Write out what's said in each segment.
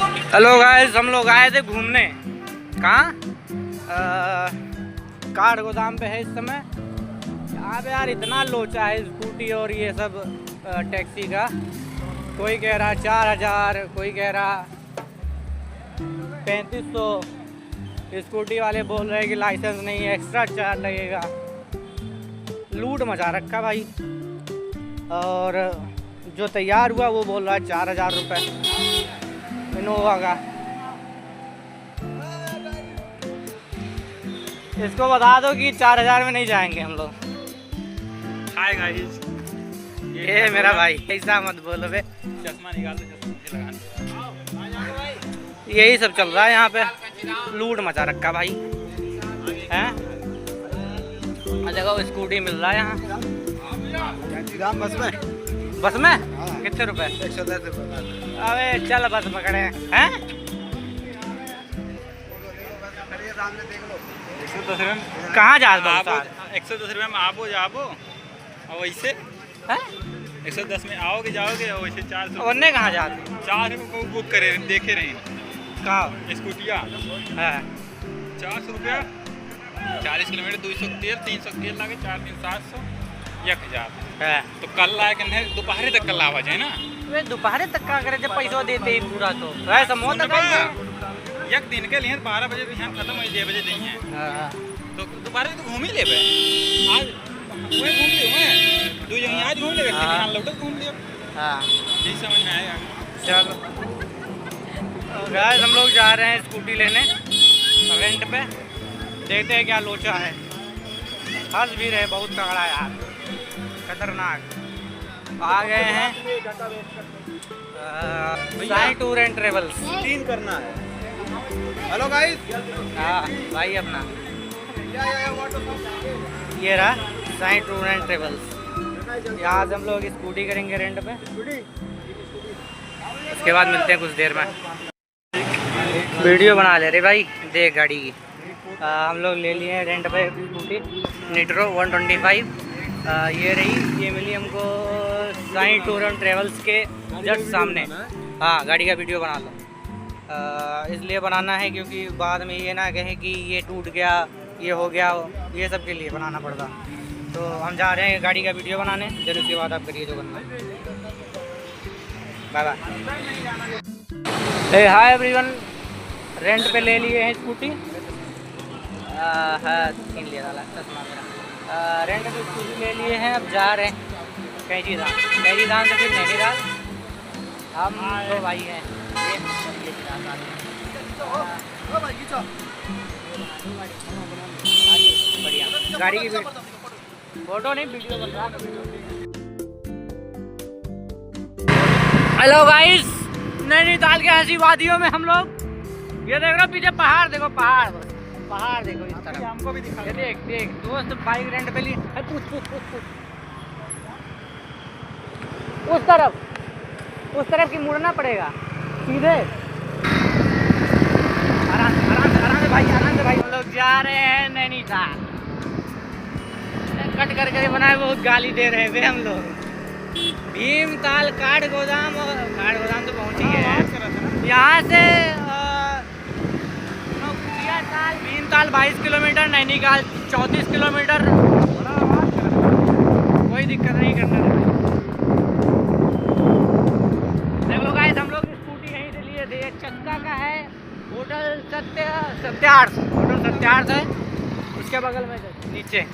Hello guys, हम लोग आए थे घूमने। कहाँ? कार गोदाम पे है इस समय। यहाँ पे यार इतना लोचा है स्कूटी और ये सब टैक्सी का। कोई कह रहा 4000, कोई कह रहा 3500। स्कूटी वाले बोल रहे हैं कि लाइसेंस नहीं है, एक्स्ट्रा चार्ज लगेगा। लूट मचा रखा भाई। और जो तैयार हुआ वो बोल रहा है 4000 रुपये इनोवा का। इसको बता दो कि 4000 में नहीं जाएंगे हम लोग। हाय गाइस, ये मेरा भाई, ऐसा मत बोलो बे। चश्मा निकाल दो, चश्मा लगाने। यही सब चल रहा है यहाँ पे, लूट मचा रखा भाई हैं। देखो स्कूटी मिल रहा है यहाँ बस में। कितने रुपए? 110 रुपये। अबे चल बस पकड़े हैं। 110 रुपये में कहाँ जा रहे हो? 110 रुपये में आपो जाबो और वैसे 110 में आओगे जाओगे और वैसे 400। उन्ने कहाँ जा रहे? 4 रुपये को बुक करे देखे रहे कहाँ? स्कूटिया है 400 रुपया, 40 किलोमीटर, 200 तेल, 300 तेल लागे, 4 3 700, 1000 है। तो कल लाए के दोपहर तक कल आवा जाए ना। वे दोपहर तक का करे जब पैसा देते ही पूरा तो वैसा मोह तक एक दिन के लिए 12 बजे यहाँ खत्म हो 6 बजे नहीं है तो दोपहर तो घूम ही ले आज वही घूम ले 2 जगह आज घूम ले यहाँ लौटक घूम लियो। हाँ यही समझ में आएगा। चलो गाइस, हम लोग जा रहे हैं स्कूटी लेने रेंट पे। देखते हैं क्या लोचा है। हंस भी रहे, बहुत तगड़ा है यार, खतरनाक। आ गए हैं साई टूर एंड ट्रेवल्स। 3 करना है। हेलो गाइस, हाँ भाई अपना ये रहा साई टूर एंड ट्रेवल्स। यहाँ से हम लोग स्कूटी करेंगे रेंट पे। उसके बाद मिलते हैं कुछ देर में। वीडियो बना ले रहे भाई, देख गाड़ी की। हम लोग ले लिए हैं रेंट पे स्कूटी निट्रो 125। ये रही, ये मिली हमको साई टूर एंड ट्रेवल्स के जस्ट सामने। हाँ गाड़ी का वीडियो बना लो। इसलिए बनाना है क्योंकि बाद में ये ना कहें कि ये टूट गया, ये हो गया, ये सब के लिए बनाना पड़ता। तो हम जा रहे हैं गाड़ी का वीडियो बनाने, फिर उसके बाद आप करिए जो करना है। Bye bye. Hi everyone, rent पे ले लिए हैं स्कूटी। हाँ छीन लिया था चश्मा मेरा। रेंट पे स्कूटी ले लिए हैं, अब जा रहे हैं कैंची धाम से फिर नैनीताल। हम दो भाई हैं, बढ़िया गाड़ी की फोटो नहीं वीडियो बन रहा। हेलो गाइस, नैनीताल के ऐसी वादियों में हम लोग, ये देख रहे हो पीछे पहाड़, देखो पहाड़ देखो इस तरफ। हमको भी दिखा। ये देख दोस्त बाइक रेंट पे लिए। उस तरफ की मुड़ना पड़ेगा सीधे। आराम से भाई, हम लोग जा रहे हैं नैनीताल। कट करके बनाए, बहुत गाली दे रहे हैं हम लोग। भीमताल काठ गोदाम तो पहुंच ही गए। यहाँ से भीमताल 22 किलोमीटर, नैनीताल 34 किलोमीटर। कोई दिक्कत नहीं करना। देख लो गाइस, हम लोग स्कूटी यहीं से लिए थे। चक्का का है होटल सत्यार्थ है, उसके बगल में नीचे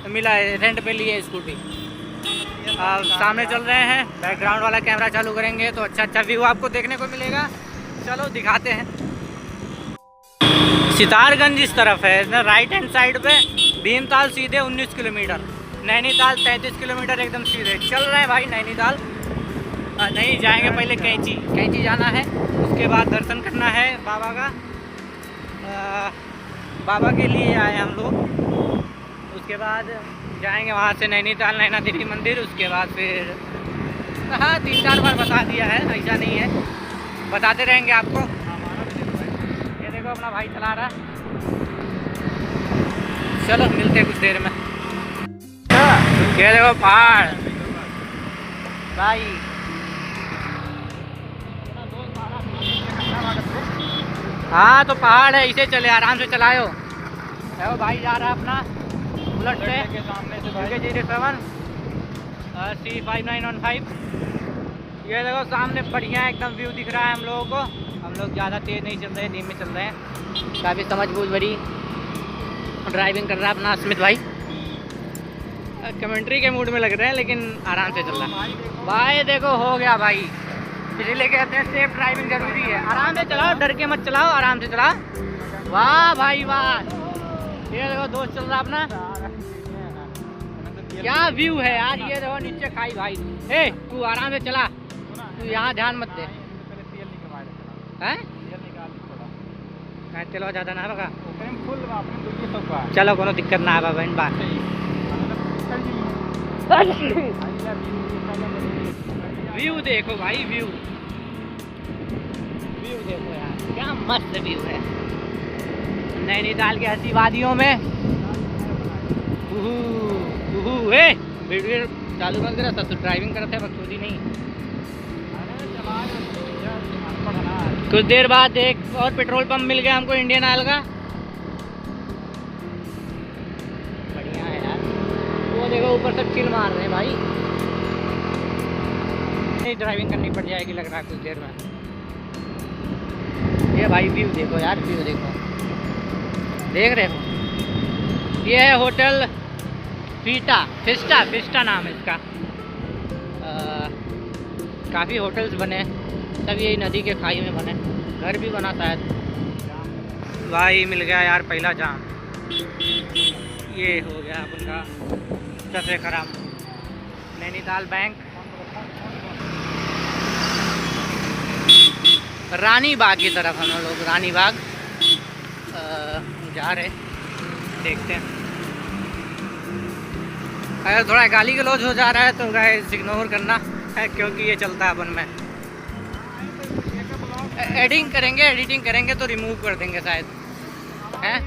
मिला है। रेंट पे लिए स्कूटी। सामने चल रहे हैं, बैकग्राउंड वाला कैमरा चालू करेंगे तो अच्छा व्यू आपको देखने को मिलेगा। चलो दिखाते हैं। सितारगंज इस तरफ है ना, राइट हैंड साइड पे। भीमताल सीधे 19 किलोमीटर, नैनीताल 33 किलोमीटर एकदम सीधे। चल रहे हैं भाई नैनीताल। नहीं जाएंगे, पहले कैंची जाना है, उसके बाद दर्शन करना है बाबा का। बाबा के लिए आए हम लोग। उसके बाद जाएंगे वहाँ से नैनीताल नैना देवी मंदिर। उसके बाद फिर हाँ 3-4 बार बता दिया है, ऐसा नहीं है, बताते रहेंगे आपको। ये देखो अपना भाई चला रहा। चलो मिलते हैं कुछ देर में। ये देखो पहाड़ भाई। हाँ तो पहाड़ है, इसे चले आराम से चलाओ। देखो भाई जा रहा है अपना बुलेट से के सामने से भाई UK07 C5915। ये देखो सामने बढ़िया एकदम व्यू दिख रहा है हम लोगों को। हम लोग ज़्यादा तेज़ नहीं चल रहे, धीमे चल रहे हैं। काफ़ी समझ बूझ भरी ड्राइविंग कर रहा है अपना स्मित भाई। कमेंट्री के मूड में लग रहे हैं लेकिन आराम से चल रहा है भाई। देखो हो गया भाई, इसलिए कहते हैं सेफ ड्राइविंग जरूरी है। आराम से चलाओ, डर के मत चलाओ, आराम से चलाओ। वाह भाई वाह, ये देखो दोस्त चल रहा अपना। क्या व्यू है यार, ये देखो नीचे खाई भाई। ए तू आराम से चला, तू यहाँ ध्यान मत दे। हैं तेल ज़्यादा ना होगा, चलो कोनो दिक्कत ना आवा बहन बात। व्यू देखो भाई, व्यू देखो यार, क्या मस्त व्यू है नैनीताल के हंसी वादियों में। वीडियो चालू कर रहा था तो ड्राइविंग करते वक्त खुद ही नहीं। कुछ देर बाद एक और पेट्रोल पंप मिल गया हमको इंडियन ऑयल का। बढ़िया है यार, वो देखो ऊपर तक चिल मार रहे हैं भाई। ड्राइविंग करनी पड़ जाएगी लग रहा है कुछ देर में। ये भाई व्यू देखो यार, व्यू देखो, देख रहे हो। ये है होटल फिस्टा नाम है इसका। काफ़ी होटल्स बने, सब यही नदी के खाई में बने, घर भी बना शायद। भाई मिल गया यार पहला जाम। ये हो गया अपन का सबसे खराब नैनीताल बैंक। रानी बाग की तरफ हम लोग, रानी बाग जा रहे, देखते हैं। अगर थोड़ा गाली गलौज हो जा रहा है तो गाइस इग्नोर करना है, क्योंकि ये चलता है अपन में। एडिटिंग करेंगे तो रिमूव कर देंगे शायद, हैं।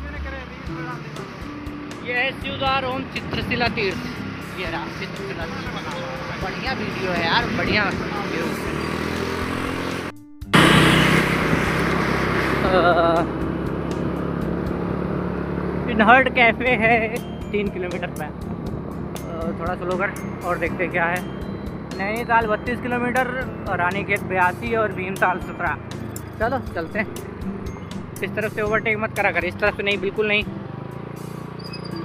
ये है शिवदार ओम चित्रशिला तीर्थ। ये रहा चित्रशिला तीर्थ, बढ़िया वीडियो है यार, बढ़िया व्यू। इनहर्ट कैफ़े है 3 किलोमीटर पे। थोड़ा स्लो कर और देखते क्या है। नैनीताल 32 किलोमीटर, रानीखेत 82 और भीमताल 17। चलो चलते हैं। इस तरफ से ओवरटेक मत करा कर, इस तरफ से नहीं, बिल्कुल नहीं।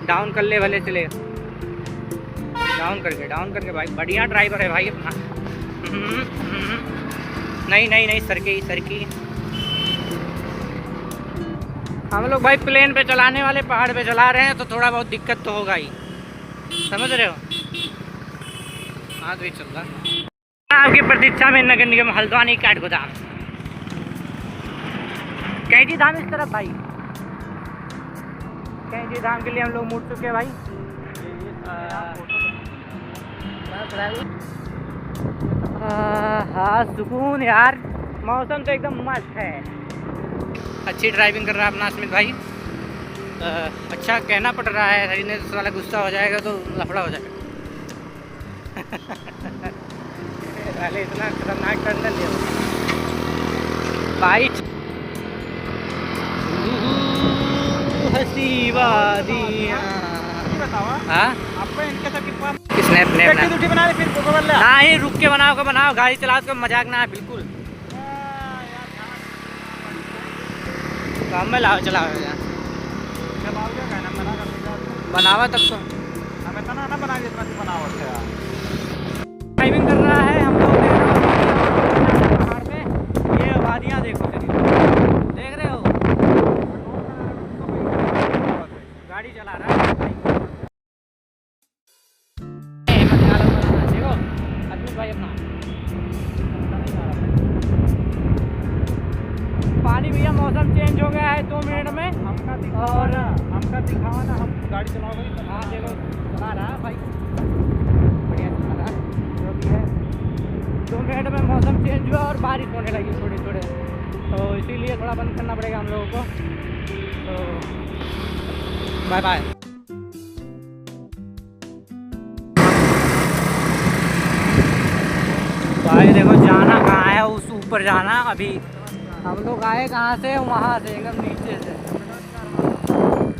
डाउन कर ले भले चले, डाउन करके भाई। बढ़िया ड्राइवर है भाई अपना। नहीं सर की हम लोग भाई प्लेन पे चलाने वाले, पहाड़ पे चला रहे हैं तो थोड़ा बहुत दिक्कत तो होगा ही, समझ रहे हो। हाँ तो ये चल रहा। आपकी प्रतीक्षा में नगर निगम हल्द्वानी काठगोदाम, कैंची धाम इस तरफ भाई। कैंची धाम के लिए हम लोग मुड़ चुके हैं भाई। हाँ सुकून यार, मौसम तो एकदम मस्त है। अच्छी ड्राइविंग कर रहा है अपना स्मित भाई। अच्छा कहना पड़ रहा है, नहीं तो साला गुस्सा हो जाएगा तो लफड़ा हो जाएगा। पहले इतना खतरनाक टर्न ले भाई। हंसी वादियाँ। हाँ स्नैप बना ले, फिर ना ही रुक के बनाओ, गाड़ी चलाओ तो मजाक ना है बिल्कुल। काम में लाओ चलाओ यार, बनावा तब तो हमें तना ना बना जितना से बनाओ। ड्राइविंग कर रहा है हम लोग पहाड़ पे। ये वादियाँ देखो, देख रहे हो, गाड़ी चला रहा है देखो अमित भाई अपना। पानी भैया मौसम चेंज हो गया है 2 मिनट में। हमका दिखावा ना, हम गाड़ी चलाओगे। हाँ देखो चला रहा है भाई, बढ़िया चला रहा है जो भी है। 2 मिनट में मौसम चेंज हुआ और बारिश होने लगी थोड़ी, तो इसीलिए थोड़ा बंद करना पड़ेगा हम लोगों को। तो बाय बाय। भाई देखो जाना कहाँ है, उस ऊपर जाना। अभी हम लोग आए कहाँ से, वहाँ से एकदम नीचे से।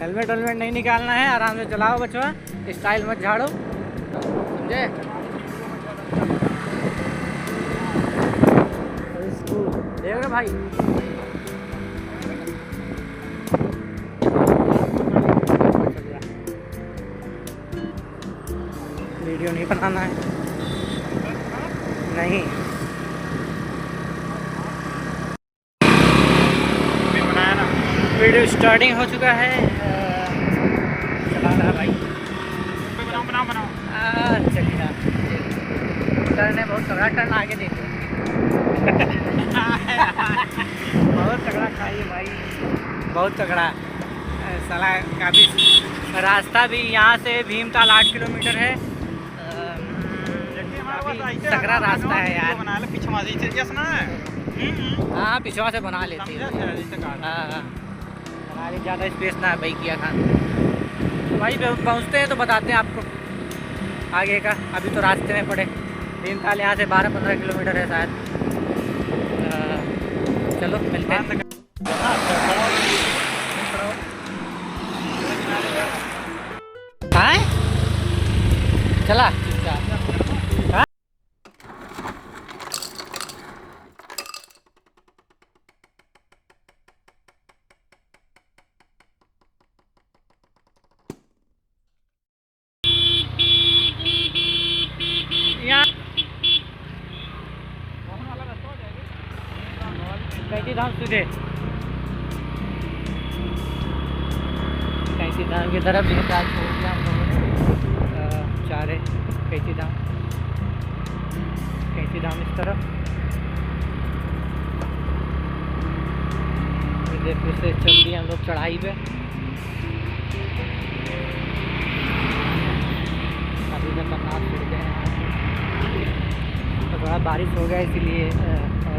हेलमेट वेलमेट नहीं निकालना है, आराम से चलाओ बच्चों, स्टाइल मत झाड़ो, समझे। देख रहे भाई, वीडियो नहीं बनाना है, नहीं बनाया ना। वीडियो स्टार्टिंग हो चुका है। चला रहा भाई, बनाओ बनाओ बनाओ। चलिए टर्न है, बहुत तगड़ा टर्न, आगे देखो। बहुत तगड़ा खाइए भाई, बहुत तगड़ा। साला काफ़ी रास्ता भी यहाँ से भीमताल 8 किलोमीटर है। तगड़ा रास्ता है यार। बना ले पिछवा से यसना है। हाँ पिछवा से बना लेते हैं। हाँ बना ले, ज़्यादा स्पेस ना है भाई किया खान। भाई पहुँचते हैं तो बताते हैं आपको आगे का। अभी तो रास्ते में पड़े, भीमताल यहाँ से 12-15 किलोमीटर है शायद। चलो मिलते हैं। हाँ चला हाँ? कैंची धाम सीधे कैंची धाम की तरफ भीमताल छोड़ दिया हम लोगों ने। चारे कैंची धाम इस तरफ, इधर फिर से चल दिए हम लोग चढ़ाई पे। अभी तक करनाथ फिर गए हैं, तो थोड़ा बारिश हो गया इसीलिए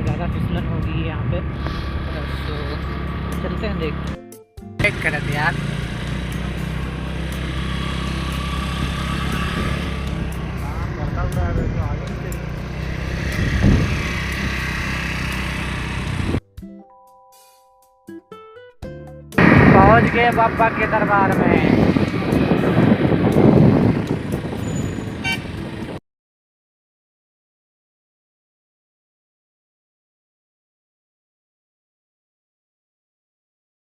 ज़्यादा फिसलन होगी यहाँ पे। तो चलते हैं, देखते वेट कर रहे थे यार। पहुँच गए बाबा के दरबार में।